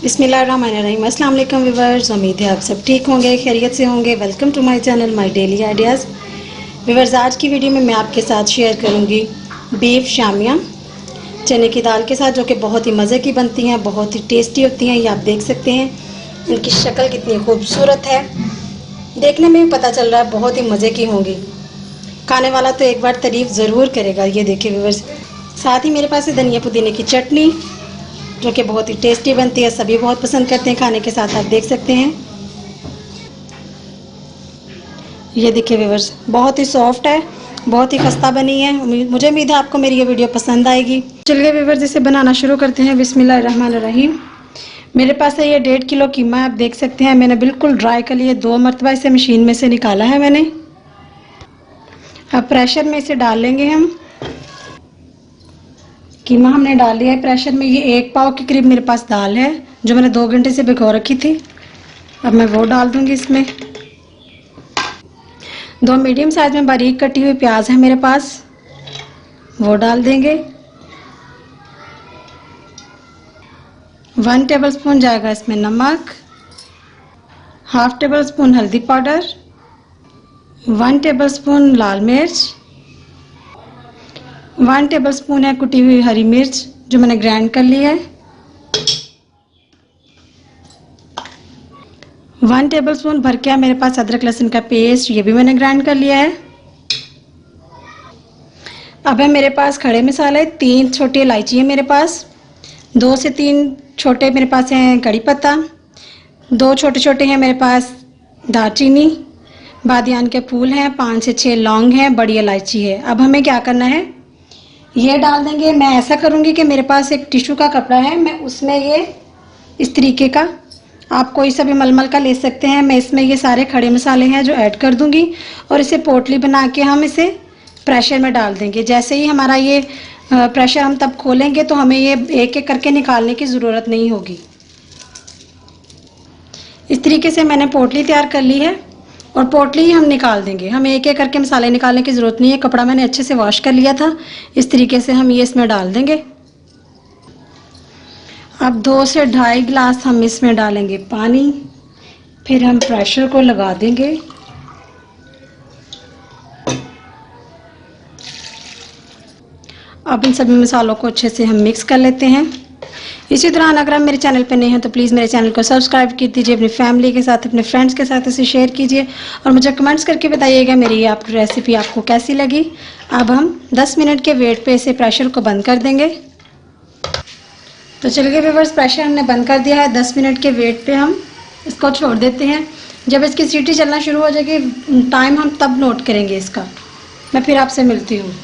बिस्मिल्लाहिर्रहमानिर्रहीम। अस्सलाम वालेकुम व्यूअर्स, उम्मीद है आप सब ठीक होंगे, खैरियत से होंगे। Welcome to my channel my daily ideas. Viewers, आज की वीडियो में मैं आपके साथ शेयर करूंगी बीफ शामिया चने की दाल के साथ, जो कि बहुत ही मज़े की बनती हैं, बहुत ही टेस्टी होती हैं। ये आप देख सकते हैं, इनकी शक्ल कितनी खूबसूरत है, देखने में भी पता चल रहा है बहुत ही मज़े की होंगी। खाने वाला तो एक बार तारीफ़ ज़रूर करेगा। ये देखिए व्यूअर्स, साथ ही मेरे पास है धनिया पुदीने की चटनी, जो कि बहुत ही टेस्टी बनती है, सभी बहुत पसंद करते हैं खाने के साथ। आप देख सकते हैं, ये देखिए व्यूअर्स, बहुत ही सॉफ्ट है, बहुत ही खस्ता बनी है। मुझे उम्मीद है आपको मेरी ये वीडियो पसंद आएगी। चलिए व्यूअर्स, इसे बनाना शुरू करते हैं। बिस्मिल्लाहिर्रहमानिर्रहीम। मेरे पास है ये 1.5 किलो कीमा। आप देख सकते हैं, मैंने बिल्कुल ड्राई कर लिया, 2 मरतबा इसे मशीन में से निकाला है मैंने। अब प्रेशर में इसे डाल लेंगे हम। कीमा हमने डाल लिया है प्रेशर में। ये 1 पाव के करीब मेरे पास दाल है, जो मैंने 2 घंटे से भिगो रखी थी। अब मैं वो डाल दूंगी इसमें। 2 मीडियम साइज में बारीक कटी हुई प्याज है मेरे पास, वो डाल देंगे। 1 टेबलस्पून जाएगा इसमें नमक, 1/2 टेबलस्पून हल्दी पाउडर, 1 टेबलस्पून लाल मिर्च, 1 टेबलस्पून है कुटी हुई हरी मिर्च, जो मैंने ग्राइंड कर ली है। 1 टेबलस्पून भर के मेरे पास अदरक लहसुन का पेस्ट, ये भी मैंने ग्राइंड कर लिया है। अब है मेरे पास खड़े मसाले, 3 छोटी इलायची है मेरे पास, 2 से 3 छोटे मेरे पास हैं कड़ी पत्ता, 2 छोटे छोटे हैं मेरे पास दालचीनी, बादियान के फूल हैं, 5 से 6 लौंग हैं, बड़ी इलायची है। अब हमें क्या करना है, ये डाल देंगे। मैं ऐसा करूँगी कि मेरे पास एक टिश्यू का कपड़ा है, मैं उसमें ये इस तरीके का, आप कोई सा भी मलमल का ले सकते हैं, मैं इसमें ये सारे खड़े मसाले हैं जो ऐड कर दूंगी, और इसे पोटली बना के हम इसे प्रेशर में डाल देंगे। जैसे ही हमारा ये प्रेशर हम तब खोलेंगे तो हमें ये एक एक करके निकालने की ज़रूरत नहीं होगी। इस तरीके से मैंने पोटली तैयार कर ली है, और पोटली ही हम निकाल देंगे। हमें एक एक करके मसाले निकालने की ज़रूरत नहीं है। कपड़ा मैंने अच्छे से वॉश कर लिया था। इस तरीके से हम ये इसमें डाल देंगे। अब 2 से 2.5 गिलास हम इसमें डालेंगे पानी, फिर हम प्रेशर को लगा देंगे। अब इन सभी मसालों को अच्छे से हम मिक्स कर लेते हैं। इसी तरह अगर आप मेरे चैनल पर नए हैं तो प्लीज़ मेरे चैनल को सब्सक्राइब कर दीजिए, अपनी फैमिली के साथ, अपने फ्रेंड्स के साथ इसे शेयर कीजिए, और मुझे कमेंट्स करके बताइएगा मेरी ये आपकी रेसिपी आपको कैसी लगी। अब हम 10 मिनट के वेट पे इसे प्रेशर को बंद कर देंगे। तो चलिए व्यूअर्स, प्रेशर हमने बंद कर दिया है। 10 मिनट के वेट पे हम इसको छोड़ देते हैं। जब इसकी सीटी चलना शुरू हो जाएगी, टाइम हम तब नोट करेंगे इसका। मैं फिर आपसे मिलती हूँ।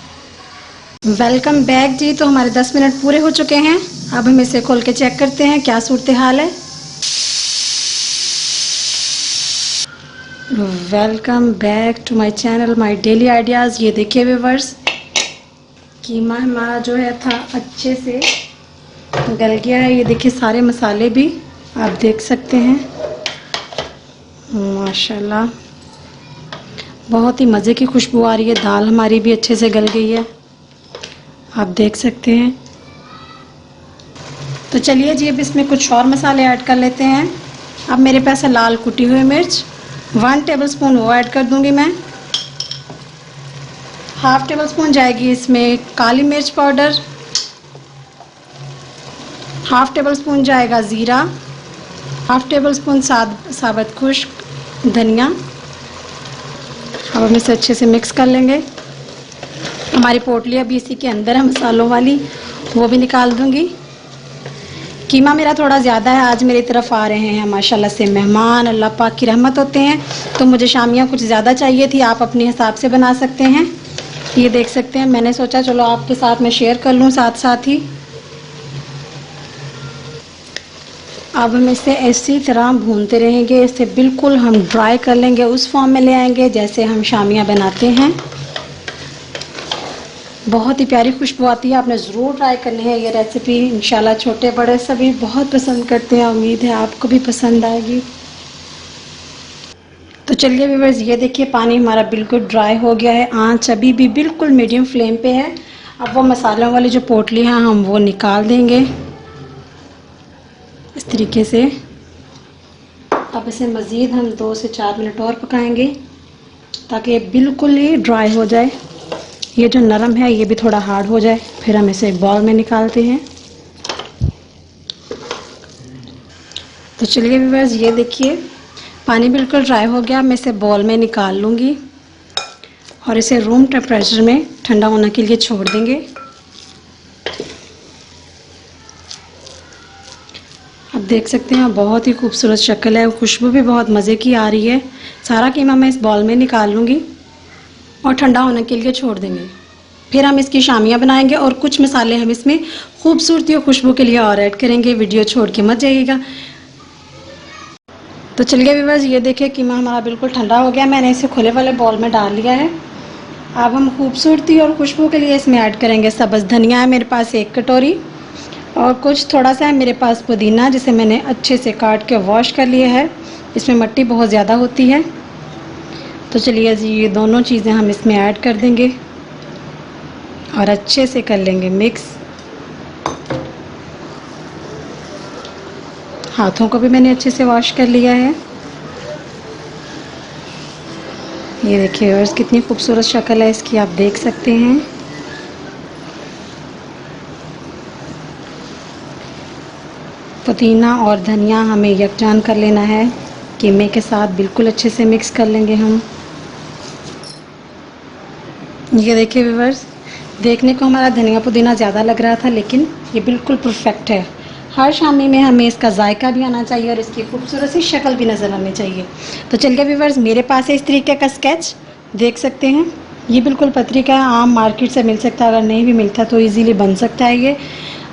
वेलकम बैक जी। तो हमारे 10 मिनट पूरे हो चुके हैं। अब हम इसे खोल के चेक करते हैं क्या सूरत हाल है। Welcome back to my channel my daily ideas. ये देखिए व्यूअर्स, कीमा हमारा जो है था अच्छे से गल गया है। ये देखिए सारे मसाले भी आप देख सकते हैं, माशाल्लाह बहुत ही मज़े की खुशबू आ रही है। दाल हमारी भी अच्छे से गल गई है, आप देख सकते हैं। तो चलिए जी, अब इसमें कुछ और मसाले ऐड कर लेते हैं। अब मेरे पास है लाल कुटी हुई मिर्च, 1 टेबलस्पून वो ऐड कर दूंगी मैं। 1/2 टेबलस्पून जाएगी इसमें काली मिर्च पाउडर, 1/2 टेबलस्पून जाएगा ज़ीरा, 1/2 टेबलस्पून साबुत खुश्क धनिया। अब हम इसे अच्छे से मिक्स कर लेंगे। हमारी पोटली अभी इसी के अंदर है मसालों वाली, वो भी निकाल दूंगी। कीमा मेरा थोड़ा ज़्यादा है, आज मेरी तरफ आ रहे हैं माशाल्लाह से मेहमान, अल्लाह पाक की रहमत होते हैं, तो मुझे शामियाँ कुछ ज़्यादा चाहिए थी। आप अपने हिसाब से बना सकते हैं। ये देख सकते हैं, मैंने सोचा चलो आपके साथ मैं शेयर कर लूँ साथ साथ ही। अब हम इसे इसी तरह भूनते रहेंगे, इसे बिल्कुल हम ड्राई कर लेंगे, उस फॉर्म में ले आएंगे जैसे हम शामियाँ बनाते हैं। बहुत ही प्यारी खुशबू आती है। आपने ज़रूर ट्राई करनी है ये रेसिपी, इंशाल्लाह छोटे बड़े सभी बहुत पसंद करते हैं। उम्मीद है आपको भी पसंद आएगी। तो चलिए व्यूअर्स, ये देखिए पानी हमारा बिल्कुल ड्राई हो गया है। आंच अभी भी बिल्कुल मीडियम फ्लेम पे है। अब वो मसालों वाली जो पोटली है हम वो निकाल देंगे। इस तरीके से। अब इसे मज़ीद हम 2 से 4 मिनट और पकाएंगे ताकि ये बिल्कुल ही ड्राई हो जाए। ये जो नरम है ये भी थोड़ा हार्ड हो जाए। फिर हम इसे एक बाउल में निकालते हैं। तो चलिए व्यूअर्स, ये देखिए पानी बिल्कुल ड्राई हो गया। मैं इसे बाउल में निकाल लूँगी और इसे रूम टेम्परेचर में ठंडा होने के लिए छोड़ देंगे। अब देख सकते हैं बहुत ही खूबसूरत शक्ल है, खुशबू भी बहुत मज़े की आ रही है। सारा कीमा मैं इस बाउल में निकाल लूँगी और ठंडा होने के लिए छोड़ देंगे। फिर हम इसकी शामियाँ बनाएंगे और कुछ मसाले हम इसमें खूबसूरती और खुशबू के लिए और ऐड करेंगे। वीडियो छोड़ के मत जाइएगा। तो चलिए व्यूअर्स, ये देखिए कीमा हमारा बिल्कुल ठंडा हो गया। मैंने इसे खुले वाले बाउल में डाल लिया है। अब हम खूबसूरती और खुशबू के लिए इसमें ऐड करेंगे सब्ज़ धनिया है मेरे पास 1 कटोरी, और कुछ थोड़ा सा है मेरे पास पुदीना, जिसे मैंने अच्छे से काट के वॉश कर लिया है। इसमें मिट्टी बहुत ज़्यादा होती है। तो चलिए जी, ये दोनों चीज़ें हम इसमें ऐड कर देंगे और अच्छे से कर लेंगे मिक्स। हाथों को भी मैंने अच्छे से वॉश कर लिया है। ये देखिए व्यूअर्स, कितनी खूबसूरत शक्ल है इसकी, आप देख सकते हैं। पुदीना और धनिया हमें यकजान कर लेना है कीमे के साथ, बिल्कुल अच्छे से मिक्स कर लेंगे हम। ये देखिए व्यूअर्स, देखने को हमारा धनिया पुदीना ज़्यादा लग रहा था, लेकिन ये बिल्कुल परफेक्ट है। हर शामी में हमें इसका जायका भी आना चाहिए और इसकी खूबसूरत सी शक्ल भी नज़र आनी चाहिए। तो चलिए व्यूअर्स, मेरे पास है इस तरीके का स्केच, देख सकते हैं। ये बिल्कुल पतरी का आम मार्केट से मिल सकता है, अगर नहीं भी मिलता तो इजीली बन सकता है ये।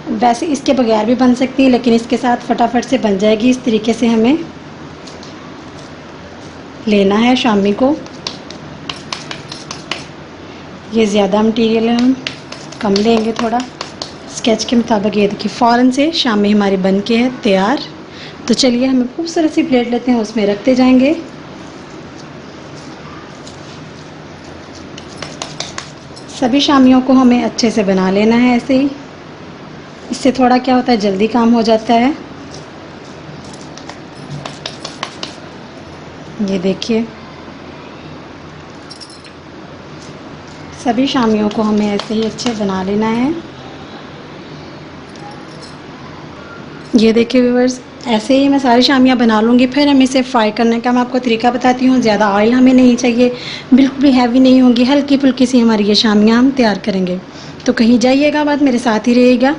वैसे इसके बगैर भी बन सकती है, लेकिन इसके साथ फटाफट से बन जाएगी। इस तरीके से हमें लेना है शामी को। ये ज़्यादा मटेरियल है, हम कम लेंगे थोड़ा स्केच के मुताबिक। ये देखिए फ़ौरन से शामी हमारी बन के है तैयार। तो चलिए हम खूबसूरत सी प्लेट लेते हैं, उसमें रखते जाएंगे। सभी शामियों को हमें अच्छे से बना लेना है ऐसे ही। इससे थोड़ा क्या होता है, जल्दी काम हो जाता है। ये देखिए सभी शामियों को हमें ऐसे ही अच्छे बना लेना है। ये देखिए व्यूअर्स, ऐसे ही मैं सारी शामियाँ बना लूँगी। फिर हम इसे फ्राई करने का मैं आपको तरीका बताती हूँ। ज़्यादा ऑयल हमें नहीं चाहिए, बिल्कुल भी हैवी नहीं होंगी, हल्की फुल्की सी हमारी ये शामियाँ हम तैयार करेंगे। तो कहीं जाइएगा मत, मेरे साथ ही रहिएगा।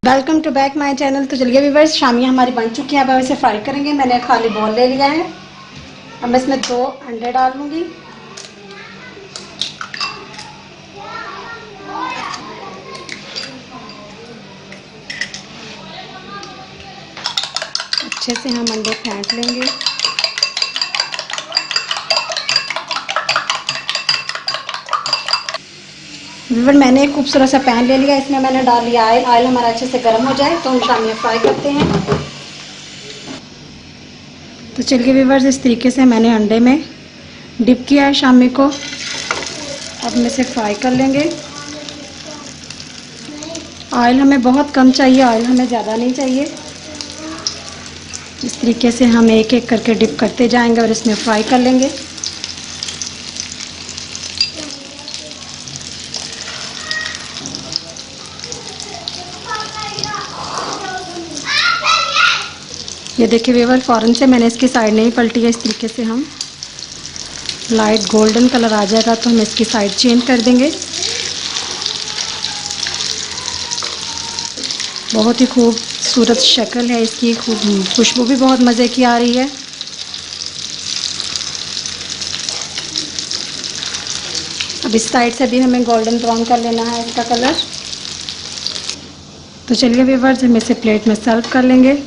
Welcome to back my channel. तो चलिए व्यूअर्स, शामियाँ हमारी बन चुकी हैं। अब हम इसे फ्राई करेंगे। मैंने खाली बॉल ले लिया है। अब मैं इसमें 2 अंडे डाल लूँगी। अच्छे से हम अंडे फेंट लेंगे। व्यूअर, मैंने एक खूबसूरत सा पैन ले लिया, इसमें मैंने डाल लिया ऑयल। ऑयल हमारा अच्छे से गर्म हो जाए तो हम शामियाँ फ्राई करते हैं। तो चलिए व्यूअर्स, इस तरीके से मैंने अंडे में डिप किया है शामी को। अब हम इसे फ्राई कर लेंगे। ऑयल हमें बहुत कम चाहिए, ऑयल हमें ज़्यादा नहीं चाहिए। इस तरीके से हम एक एक करके डिप करते जाएंगे और इसमें फ्राई कर लेंगे। ये देखिए व्यूअर, फ़ौरन से मैंने इसकी साइड नहीं पलटी है। इस तरीके से हम लाइट गोल्डन कलर आ जाएगा तो हम इसकी साइड चेंज कर देंगे। बहुत ही खूबसूरत शक्ल है इसकी, खुशबू भी बहुत मज़े की आ रही है। अब इस साइड से भी हमें गोल्डन ब्राउन कर लेना है इसका कलर। तो चलिए व्यूअर्स, हम इसे प्लेट में सर्व कर लेंगे।